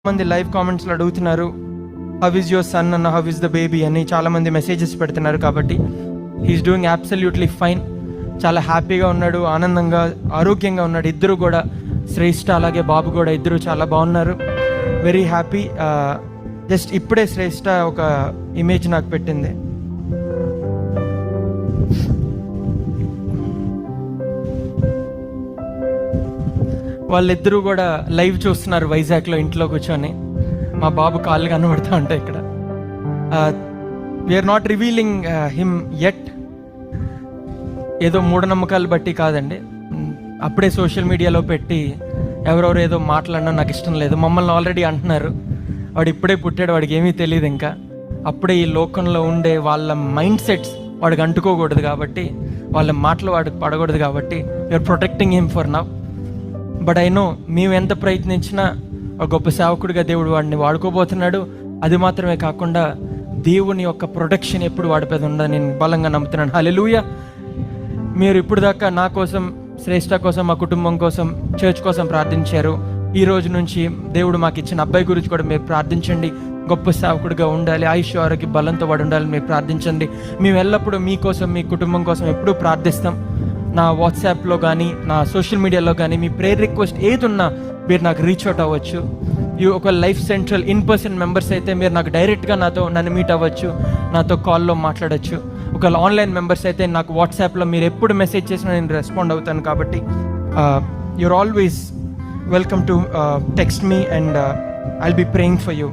మంది లైవ్ కామెంట్స్లో అడుగుతున్నారు, హౌ ఇస్ యువర్ సన్ అన్న, హౌ ఇస్ ద బేబీ అని చాలామంది మెసేజెస్ పెడుతున్నారు. కాబట్టి హీఈస్ డూయింగ్ అబ్సల్యూట్లీ ఫైన్. చాలా హ్యాపీగా ఉన్నాడు, ఆనందంగా, ఆరోగ్యంగా ఉన్నాడు. ఇద్దరు కూడా, శ్రేష్ఠ అలాగే బాబు కూడా ఇద్దరు చాలా బాగున్నారు. Very happy. జస్ట్ ఇప్పుడే శ్రేష్ఠ ఒక ఇమేజ్ నాకు పెట్టింది. వాళ్ళిద్దరూ కూడా లైవ్ చూస్తున్నారు వైజాగ్లో ఇంట్లో కూర్చొని. మా బాబు కాళ్ళు కనబడుతూ ఉంటాయి ఇక్కడ. We're not revealing him yet. ఏదో మూఢనమ్మకాలు బట్టి కాదండి, అప్పుడే సోషల్ మీడియాలో పెట్టి ఎవరెవరు ఏదో మాట్లాడడం నాకు ఇష్టం లేదు. మమ్మల్ని ఆల్రెడీ అంటున్నారు, వాడు ఇప్పుడే పుట్టాడు, వాడికి ఏమీ తెలియదు ఇంకా, అప్పుడే ఈ లోకంలో ఉండే వాళ్ళ మైండ్ సెట్స్ వాడికి అంటుకోకూడదు కాబట్టి, వాళ్ళ మాటలు వాడికి పడకూడదు కాబట్టి we're protecting him for now. But I know, మేము ఎంత ప్రయత్నించినా ఒక గొప్ప సేవకుడిగా దేవుడు వాడిని వాడుకోబోతున్నాడు. అది మాత్రమే కాకుండా దేవుని యొక్క ప్రొటెక్షన్ ఎప్పుడు వాడిపోయి ఉండదని నేను బలంగా నమ్ముతున్నాను. హల్లెలూయా. మీరు ఇప్పుడు దాకా నా కోసం, శ్రేష్ఠ కోసం, మా కుటుంబం కోసం, చర్చ్ కోసం ప్రార్థించారు. ఈ రోజు నుంచి దేవుడు మాకు ఇచ్చిన అబ్బాయి గురించి కూడా మీరు ప్రార్థించండి. గొప్ప సేవకుడిగా ఉండాలి, ఆయుష్ ఆరోగ్య బలంతో వాడు ఉండాలని మీరు ప్రార్థించండి. మేము ఎల్లప్పుడూ మీకోసం, మీ కుటుంబం కోసం ఎప్పుడూ ప్రార్థిస్తాం. నా వాట్సాప్లో కానీ, నా సోషల్ మీడియాలో కానీ మీ ప్రేయర్ రిక్వెస్ట్ ఏది ఉన్నా మీరు నాకు రీచ్ అవుట్ అవ్వచ్చు. ఈ ఒక లైఫ్ సెంట్రల్ ఇన్-పర్సన్ మెంబర్స్ అయితే మీరు నాకు డైరెక్ట్గా నన్ను మీట్ అవ్వచ్చు, నాతో కాల్లో మాట్లాడచ్చు. ఒకవేళ ఆన్లైన్ మెంబర్స్ అయితే నాకు వాట్సాప్లో మీరు ఎప్పుడు మెసేజ్ చేసినా నేను రెస్పాండ్ అవుతాను. కాబట్టి you're always welcome to text me and I'll be praying for you.